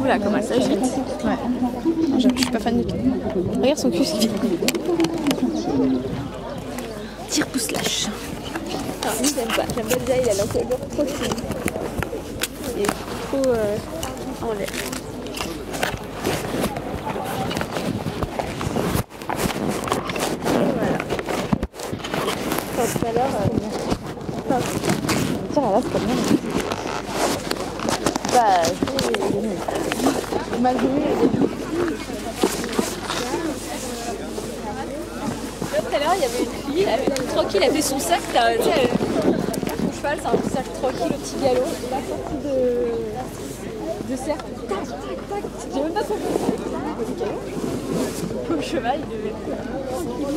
Oula, comment elle s'agite. Ouais. Je suis pas fan du tout. Regarde son cul. Tire pouce lâche. Ah, lui, j'aime pas. J'aime pas déjà, il a l'encolure trop fine. Il est trop en l'air. Voilà. Tout à l'heure, tiens, là, c'est pas bien. Bah, mal joué. Tout à l'heure, il y avait une fille, elle avait tranquille, elle fait son sac, tu sais, son cheval, c'est un sac tranquille au petit galop. Et là, sortie de cercle, tac, tac, tac, j'ai même pas compris. Le galop. Le cheval, il devait être tranquille.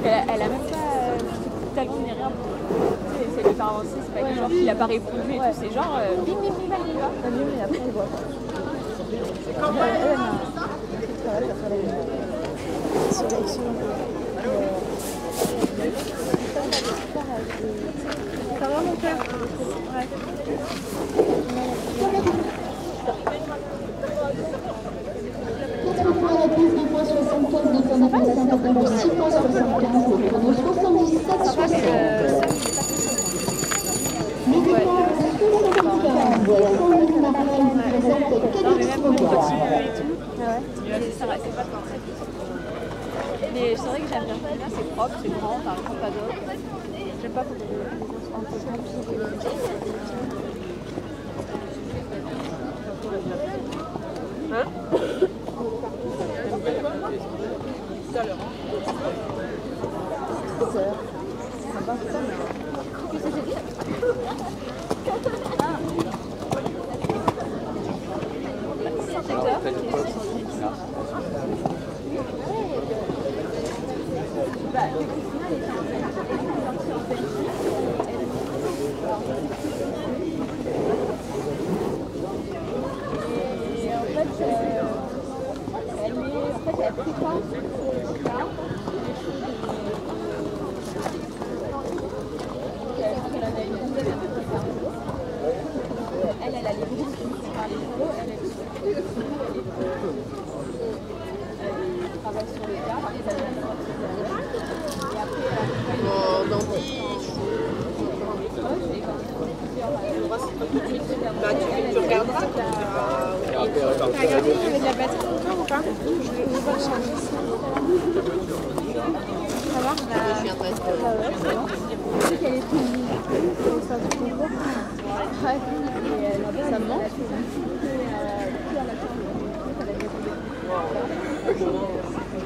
Elle a même pas talon ni rien pour essayer de faire avancer, c'est pas que genre qu'il a pas répondu et tout, c'est genre bim bim bim elle y va. Et après elle voit. C'est comme elle ça va mon père? Ouais. Mais c'est vrai que j'aime bien, c'est propre, c'est grand, t'as un pas d'eau. J'aime pas qu'on hein? Tu regarderas. T'as regardé, il y avait de la batterie encore ou pas? Je vais pas changer ça. Ça va? Je viendrai. Je sais qu'elle est toute mise. Ça me manque.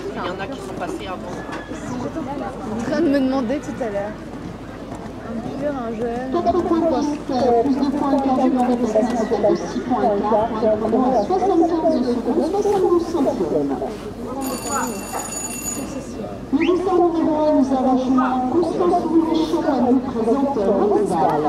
Il y en a qui sont passés avant. En train de me demander tout à l'heure. Un pur, un jeune. 4 points piste, plus de points perdu dans le déplacement de 6 points 4, chrono à 75 secondes, 72 centièmes. Nous descendons de loin, nous avons Constance Roulet-Chaud à nous présente Rosal.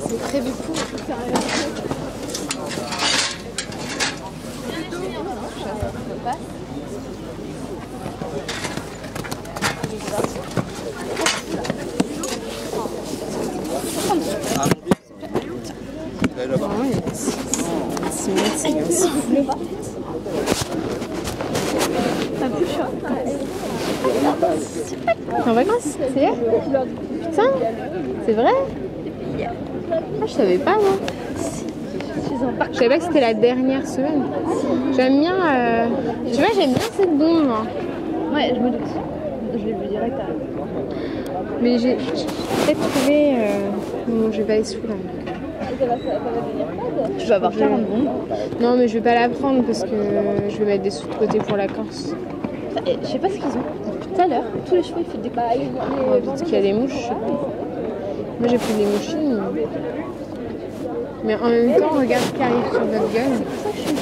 C'est prévu pour faire un en vacances, c'est hier? Putain, c'est vrai? Ah, je savais pas moi. Je savais pas que c'était la dernière semaine. J'aime bien, tu vois, j'aime bien cette bombe. Moi. Ouais, je me doute. Je l'ai vu direct. Mais j'ai peut-être trouvé. Bon, je vais pas aller sous là. Tu vas avoir 40 bombes. Non, mais je vais pas la prendre parce que je vais mettre des sous de côté pour la Corse. Et je sais pas ce qu'ils ont. Tout à l'heure, tous les chevaux ils font des parce qu'il y a des mouches, je sais pas. Moi j'ai pris des mouchines. Mais en même temps, regarde ce qui arrive sur notre gueule. C'est pour ça que je suis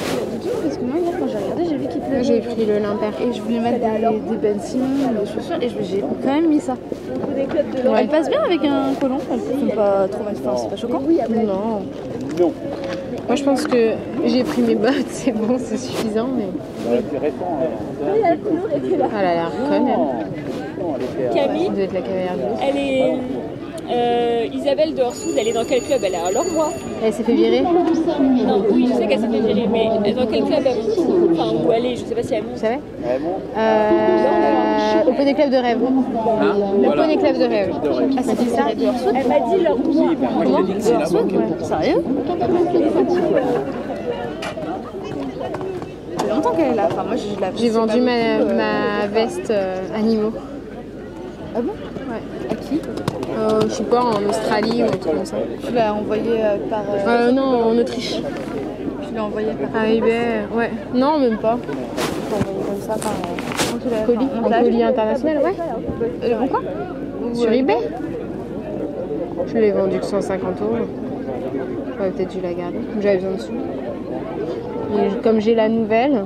parce que moi hier quand j'ai regardé, j'ai vu qu'il J'ai pris le l'Impair. Et je voulais mettre des Ben Simon, des chaussures, et j'ai quand même mis ça. Ouais. Elle passe bien avec un collant, elles sont pas trop mal, enfin, c'est pas choquant. Non. Moi je pense que j'ai pris mes bottes, c'est bon, c'est suffisant, mais... Ah, elle a l'air conne, elle. Camille, Ça doit être la cavalière bleue. elle est... Isabelle de Orsoud, elle est dans quel club? Elle est à Lormois. Elle s'est fait virer? Non, oui, je sais qu'elle s'est fait virer, mais dans quel club elle... Enfin, où elle est, je sais pas si elle monte. Vous savez? Au Poney Club de rêve. Le Poney Club de rêve. Ah, c'était ça? Elle m'a dit Lormois. Comment? Sérieux? Ça fait longtemps qu'elle est là. Enfin, moi, je la... J'ai vendu ma veste animaux. Ah bon? Ouais. À qui? Je sais pas, en Australie ou un truc comme ça. Tu l'as envoyé par... Non, en Autriche. Tu l'as envoyé par... À eBay, ouais. Non, même pas. Je l'ai envoyé comme ça par colis, en colis international, ouais. Bon quoi? Sur eBay. Je l'ai vendu que 150 €. J'aurais peut-être dû la garder. J'avais besoin de sous. Et comme j'ai la nouvelle,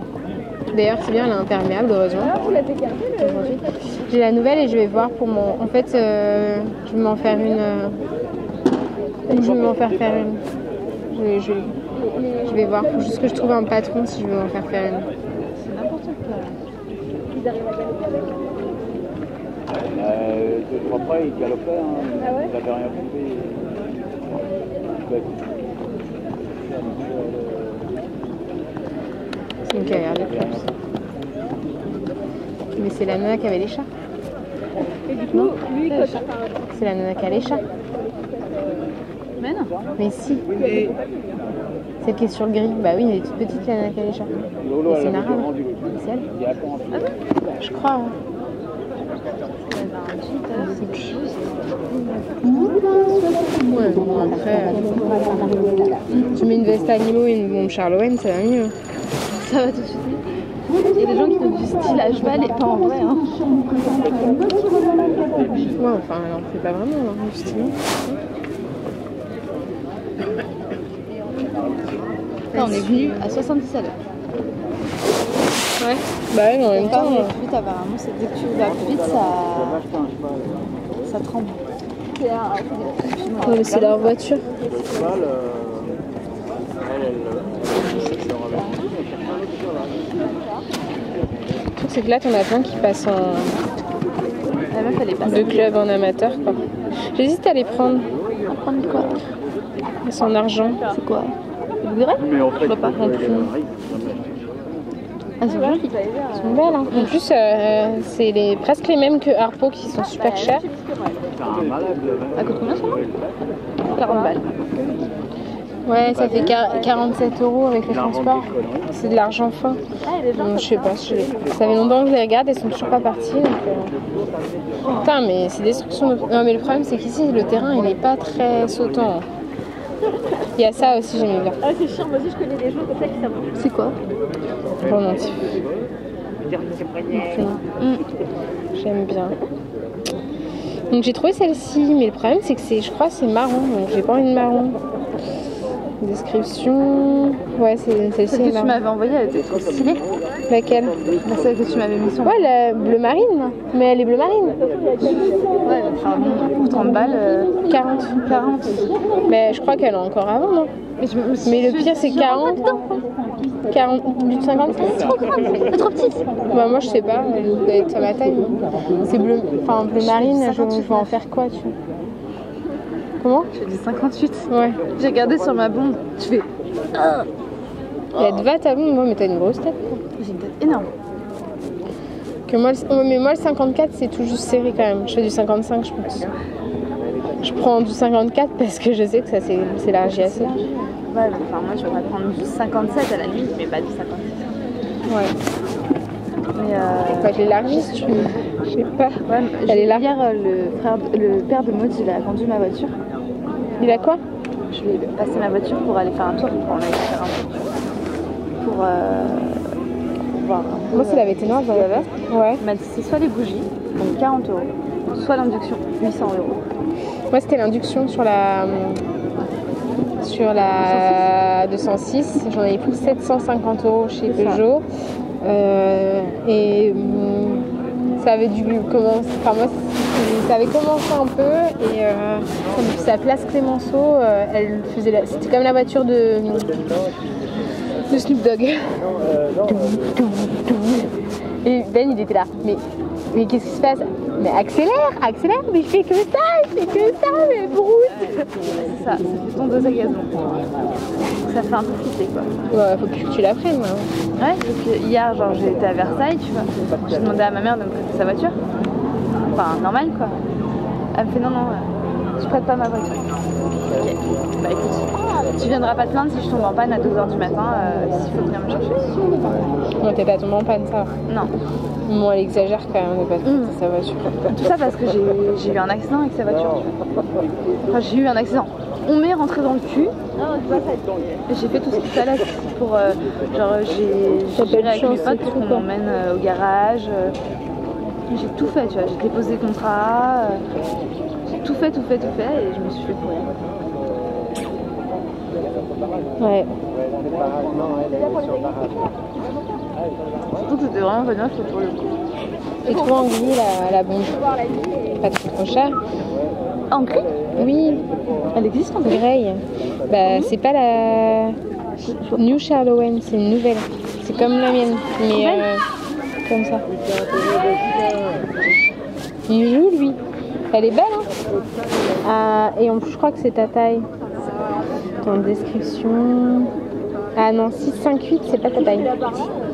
d'ailleurs c'est bien, elle est imperméable, heureusement. J'ai la nouvelle et je vais voir pour mon... En fait, je vais m'en faire une... Je vais m'en faire une. Je vais voir. Faut juste que je trouve un patron si je veux m'en faire une. C'est n'importe quoi. Ils arrivent à galoper avec. 2-3 fois, il galopait. Hein. Ah ouais? Il n'avait rien compris. C'est une carrière de course. Mais c'est la nana qui avait les chats. Et du coup, lui, quand... C'est la nana qui a les chats. Mais non. Mais si. Celle qui est sur le gris. Bah oui, elle est toute petite, la nana qui a les chats. C'est Nara. C'est elle? Je crois. Hein. Ouais, bon, après, tu mets une veste animaux et une bombe Charlowen, ça va mieux. Ça va tout de suite. Il y a des gens qui ont du style à cheval et pas en vrai. Hein. Ouais, enfin, elle en fait pas vraiment, hein, justement. Là, on est venu à 70 à l'heure. Ouais. Bah oui, mais en même temps. Plus vite, apparemment, c'est dès que tu vas plus vite, ça tremble. Ouais, mais c'est leur voiture. Le truc, c'est que là, t'en as plein qui passent en. La meuf, elle est passée. De club en amateur, quoi. J'hésite à les prendre. Prendre quoi? Son argent. C'est quoi? Vous verrez? Mais en fait, Je vois pas non plus. Ah, c'est joli. Elles sont belles, hein. En plus, c'est presque les mêmes que Harpo qui sont super chers. Ça coûte combien ça? 40 balles. Ouais, ça fait 47 € avec le transport. C'est de l'argent fin. Donc, je sais pas, ça fait longtemps que je les regarde, elles sont toujours pas parties. Donc, putain, mais c'est destruction. Non, mais le problème, c'est qu'ici, le terrain, il est pas très sautant. Il y a ça aussi, j'aimais bien. Ah, c'est chiant, moi aussi je connais des gens comme ça qui savent. C'est quoi? Romantique. J'aime bien. Donc j'ai trouvé celle-ci, mais le problème c'est que je crois que c'est marron, donc j'ai pas envie de marron. Description... Ouais, c'est celle-ci. Celle que tu m'avais envoyée, elle était trop stylée. Laquelle? Celle que tu m'avais mis sur. Ouais, la bleu marine. Mais elle est bleu marine. Ouais, enfin bon, pour 30 balles... 40. 40. Mais je crois qu'elle a encore avant, non? Mais le pire c'est 40. 40, du 55. C'est trop grande, c'est trop petite. Bah moi je sais pas, elle doit être à ma taille. C'est bleu, enfin bleu marine, je vais en faire quoi, tu vois? Comment? Je fais du 58. Ouais. J'ai regardé sur ma bombe, je fais... Elle te va ta bombe, moi, mais t'as une grosse tête. J'ai une tête énorme. Que moi, mais moi le 54 c'est tout juste serré quand même. Je fais du 55 je pense. Je prends du 54 parce que je sais que ça c'est largi assez. Ouais, enfin moi je pourrais prendre du 57 à la limite, mais pas du 56. Ouais. Mais Enfin, je l'élargis si tu veux. Je sais pas. Ouais, elle est là. Hier, le père de Maud, il a vendu ma voiture. Il a quoi? Je lui ai passé ma voiture pour aller faire un tour, pour en aller faire un tour. Pour voir. Moi, s'il avait été noir, j'en avais. Ouais. Il m'a dit c'est soit les bougies, donc 40 €, soit l'induction, 800 €. Moi, c'était l'induction sur la 206. J'en avais pris 750 € chez Peugeot. Ça avait dû commencer. Enfin, moi, ça avait commencé un peu et sa place Clémenceau, elle faisait c'était comme la voiture de Snoop Dogg. Et Ben, il était là. Mais qu'est-ce qui se passe? Mais accélère, mais je fais que ça, mais broute. C'est ça fait ton dos à gazon. Ça fait un peu flipper quoi. Ouais, faut plus que tu l'apprennes. Hein. Ouais, parce que hier, genre, j'ai été à Versailles, tu vois. J'ai demandé à ma mère de me prêter sa voiture. Enfin, normal quoi. Elle me fait non, je prête pas ma voiture. Ok, bah écoute, tu viendras pas te plaindre si je tombe en panne à 2h du matin, s'il faut venir me chercher. Non, t'es pas tombée en panne, ça va. Non. Bon, elle exagère quand même de pas prêter sa voiture. Tout ça parce que j'ai eu un accident avec sa voiture. Enfin, j'ai eu un accident. On m'est rentré dans le cul. J'ai fait tout ce qu'il fallait pour. Genre, j'ai géré avec mes potes pour qu'on m'emmène au garage. J'ai tout fait, tu vois. J'ai déposé le contrat. J'ai tout fait et je me suis fait pourrir. Ouais. Surtout que c'était vraiment pas neuf pour le coup. J'ai trouvé en gris la bombe. Pas trop cher. En gris? Oui. Elle existe en gris? Grey. Bah, c'est pas la New Charlowen, c'est une nouvelle. C'est comme la mienne, mais comme ça. Il joue lui. Elle est belle, hein. Et en plus, je crois que c'est ta taille. Dans la description. Ah non, 6,58, c'est pas ta taille.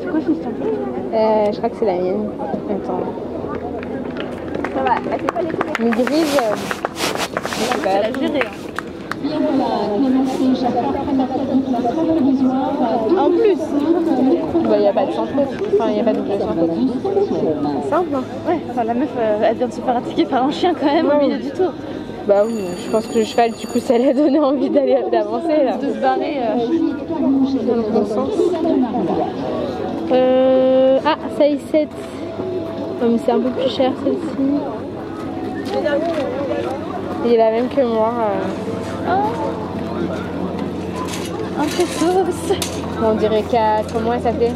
C'est quoi 6,58? Je crois que c'est la mienne. Attends. Ça va, elle fait pas les coups. Mais grise. C'est la gérée. En plus, il n'y a pas de sans faute. Enfin, il n'y a pas de double sans faute. C'est simple, hein. Ouais, enfin la meuf, elle vient de se faire attaquer par un chien quand même au milieu du tour. Bah oui, je pense que le cheval, du coup, ça lui a donné envie d'avancer là. De se barrer. Dans le bon sens. Ah, size 7. Oh, mais c'est un peu plus cher celle-ci. Il est la même que moi. Un peu sauce. On dirait qu'à. Comment elle s'appelait?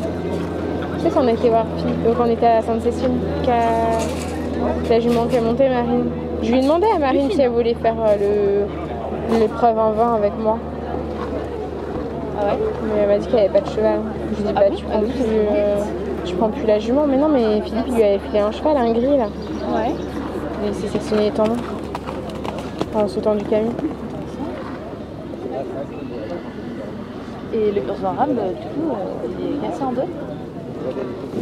Tu sais qu'on était voir quand on était à Sainte-Cécile, la jument qui a monté Marine. Je lui ai demandé à Marine si elle voulait faire l'épreuve en vin avec moi. Ah ouais? Mais elle m'a dit qu'elle avait pas de cheval. Je lui ai dit bah tu prends plus la jument. Mais non, mais Philippe il lui avait filé un cheval, un gris là. Ouais. Et il s'est sectionné les tendons en sautant du camion. Et le Urson Ram, du coup, il est cassé en deux?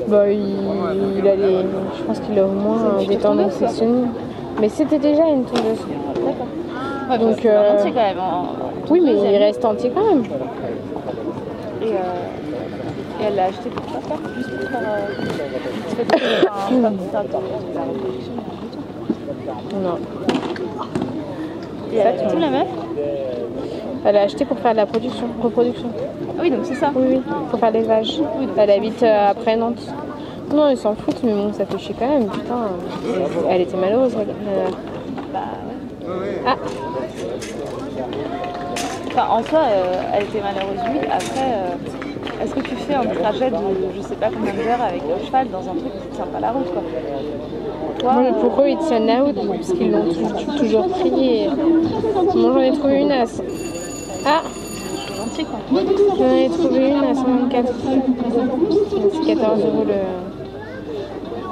Bah il a je pense qu'il a au moins des tendons sectionnés. Mais c'était déjà une tondeuse. D'accord. Ouais, donc entier quand même. Oui, mais il reste entier quand même. Et elle l'a acheté pour ça, juste pour faire la reproduction. Non. Et elle a acheté la meuf? Elle a acheté pour faire de la reproduction. Ah oui, donc c'est ça. Oui, pour faire l'élevage. Oui, elle habite après Nantes. Non, ils s'en foutent, mais bon, ça fait chier quand même. Putain, elle était malheureuse. Bah ouais. Ah. Enfin, en soi, elle était malheureuse, oui. Après, est-ce que tu fais un trajet de je sais pas combien d'heures avec le cheval dans un truc qui ne tient pas la route, quoi? Toi, oui, pour eux, ils tiennent la route, parce qu'ils l'ont toujours pris. Moi, j'en ai trouvé une à... Ah, c'est gentil, quoi. j'en ai trouvé une à 124. C'est 14 € le...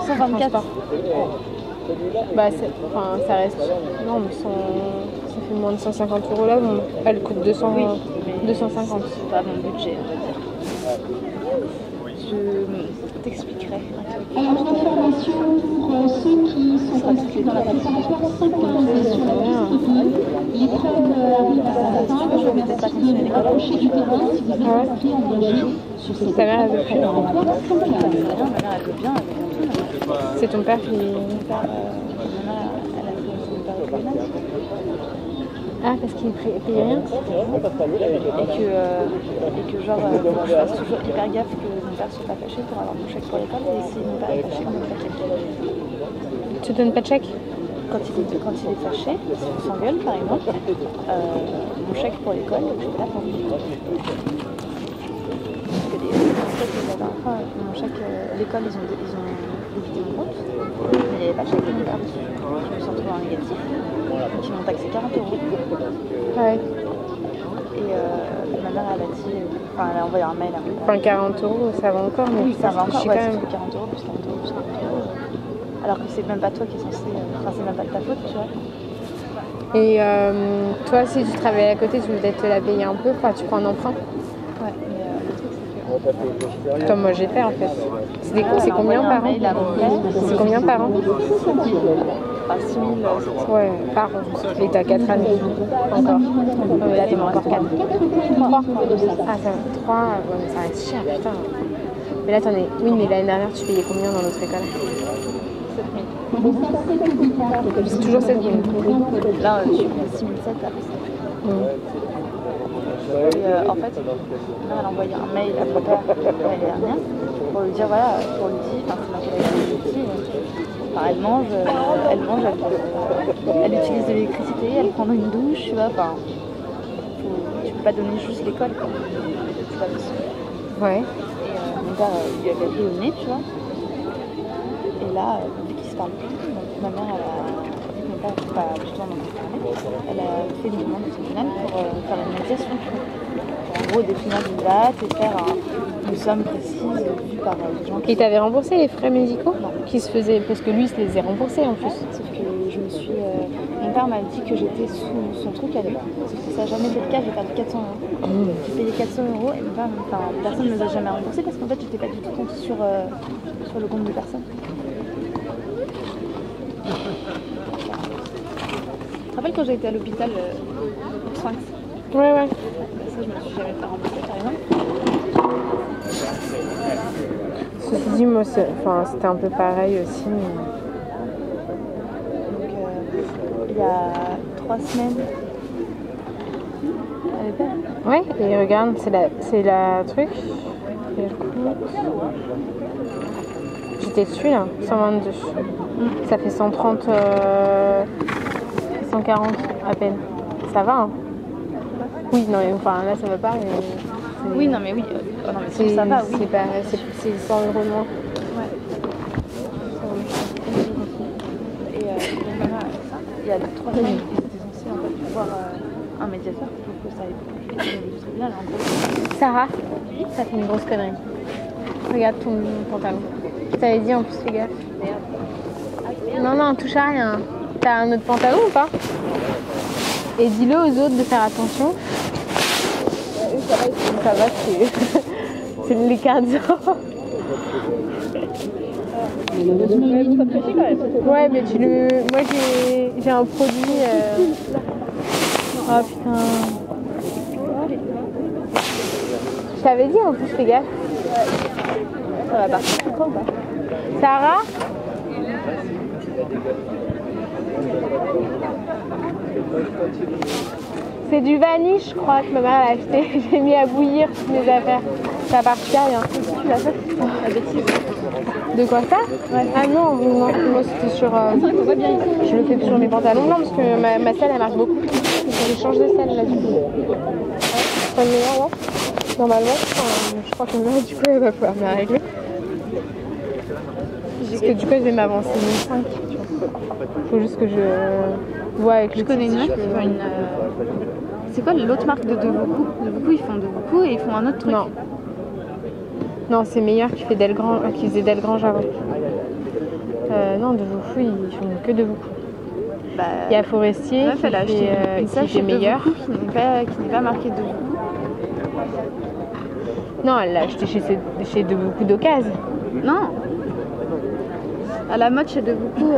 124. Bah, ça reste... Non, mais ça fait moins de 150 € là, bon, elle coûte 200, oui, 250. C'est pas mon budget, je t'expliquerai. Alors, information pour ceux qui sont inscrits dans la préparation 5 points l'épreuve Je vais peut-être pas continuer l'école. rapprocher du terrain si vous êtes inscrit engagé sur cette Ta mère, elle veut plus. Ma mère, elle veut bien, elle veut bien. C'est ton père qui... Ma mère, elle a fait son père au Canada. Ah, parce qu'il paye rien. Et que genre, je fasse toujours hyper gaffe que mon père soit pas fâché pour avoir mon chèque pour l'école. Et si mon père est fâché, il me donne pas de chèque. Tu te donnes pas de chèque? Quand il est fâché, si on s'engueule par exemple, mon chèque pour l'école, je ne peux pas prendre. Parce que la dernière fois, mon chaque l'école, ils ont évité mon compte, mais il n'y avait pas chaque compte perdu. Je me suis retrouvée en négatif, donc ils m'ont taxé 40 €. Ouais. Et ma mère, elle a dit, enfin, elle a envoyé un mail à mon père. Enfin, 40 €, ça va encore, mais Oui, ça va encore, c'est ouais, quand c'est même. 40 € plus 40 € plus 40 €. Alors que c'est même pas toi qui est censé. Enfin, c'est même pas de ta faute, tu vois. Et toi, si tu travailles à côté, tu veux peut-être te la payer un peu, enfin, tu prends un emprunt. Ouais, mais le truc, c'est que. Comme moi j'ai fait en fait. C'est combien par an? C'est combien par an? Enfin, 6 000. Ouais, par an. Et t'as 4 années encore. Là, t'es encore 4. 3. Ah, ça va. 3. Ouais, mais ça va être cher, putain. Mais là, t'en es. Oui, mais l'année dernière, tu payais combien dans notre école? 7 000. C'est toujours 7 000. Là, je suis à 6 700 après. Et en fait, ma mère, elle a envoyé un mail à mon père l'année dernière pour lui dire voilà, pour lui dire, enfin, c'est ma collègue qui enfin, elle mange, elle utilise de l'électricité, elle prend une douche, tu vois, enfin, tu peux pas donner juste l'école, quoi. C'est pas possible. Ouais. Et mon père lui avait pris au nez, tu vois. Et là, vu qu'il se parle plus, donc ma mère, elle a. Mon père n'est pas du tout en train. Elle a fait une demande au tribunal pour faire une médiation. En gros, définir une date et faire une somme précise vue par les gens qui. Et t'avais remboursé les frais médicaux? Non. Qui se faisaient? Parce que lui, il se les a remboursés en plus. Sauf que je me suis. Mon père m'a dit que j'étais sous son truc à lui. Sauf que ça n'a jamais été le cas, j'ai perdu 400 €. J'ai payé 400 € et mon père, enfin, personne ne me les a jamais remboursés parce qu'en fait, j'étais pas du tout compte sur le compte de personne. Tu te rappelles quand j'ai été à l'hôpital pour Sphinx? Ouais, ouais. Ça, je me suis jamais fait rembourser par exemple. Ceci dit, moi, c'était un peu pareil aussi. Mais... Donc, il y a 3 semaines. Elle est belle. Ouais, et regarde, c'est la truc. Et le coup... J'étais dessus là, 122. Ça fait 130, 140 à peine. Ça va, hein? Oui, non, mais enfin là ça va pas, mais. Oui, non, mais oui. Oh, non, mais ça va, oui. C'est 100 € de moins. Ouais. Et maman, il y a 3 semaines, ils étaient censés en fait voir un médiateur pour que ça aille plus vite au tribunal. En gros. Sarah, ça fait une grosse connerie. Regarde ton pantalon. Je t'avais dit en plus, fais gaffe. Non, non, touche à rien. T'as un autre pantalon ou pas? Et dis-le aux autres de faire attention. Ça va, c'est les cardio. Ouais, mais tu le. Moi j'ai un produit. Oh putain. Je t'avais dit en plus, fais gaffe. Ça va partir quoi ou pas? Sarah? C'est du vanille, je crois, que ma mère a acheté. J'ai mis à bouillir toutes mes affaires. Ça partit rien. Tu l'as fait? La bêtise. De quoi ça? Ouais. Ah non, moi c'était sur. Je le fais sur mes pantalons blancs parce que ma selle elle marche beaucoup. Je change de selle là du coup. C'est pas le meilleur, ouais. Normalement, je crois que là du coup elle va pouvoir me la régler. Parce que du coup je vais m'avancer 1005. Faut juste que je vois avec le. Je connais une meuf qui fait une. C'est quoi l'autre marque de Debout? Debout, ils font Debout et ils font un autre truc. Non. Non, c'est meilleur qui faisait Delgrange avant. Non, Debout, ils font que Debout. Bah, il y a Forestier meuf, elle a acheté une salle qui est meilleur. Qui n'est pas marquée Debout. Non, elle l'a acheté chez Debout d'occasion. Non. À la mode chez Debout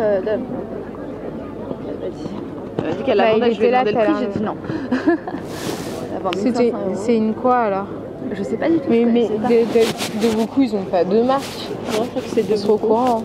Elle a dit qu'elle la vendait, je lui ai demandé le prix, j'ai dit non. C'est une quoi alors? Je sais pas du tout. Mais de beaucoup, ils ont pas deux marques. Non, je crois que c'est trop courant.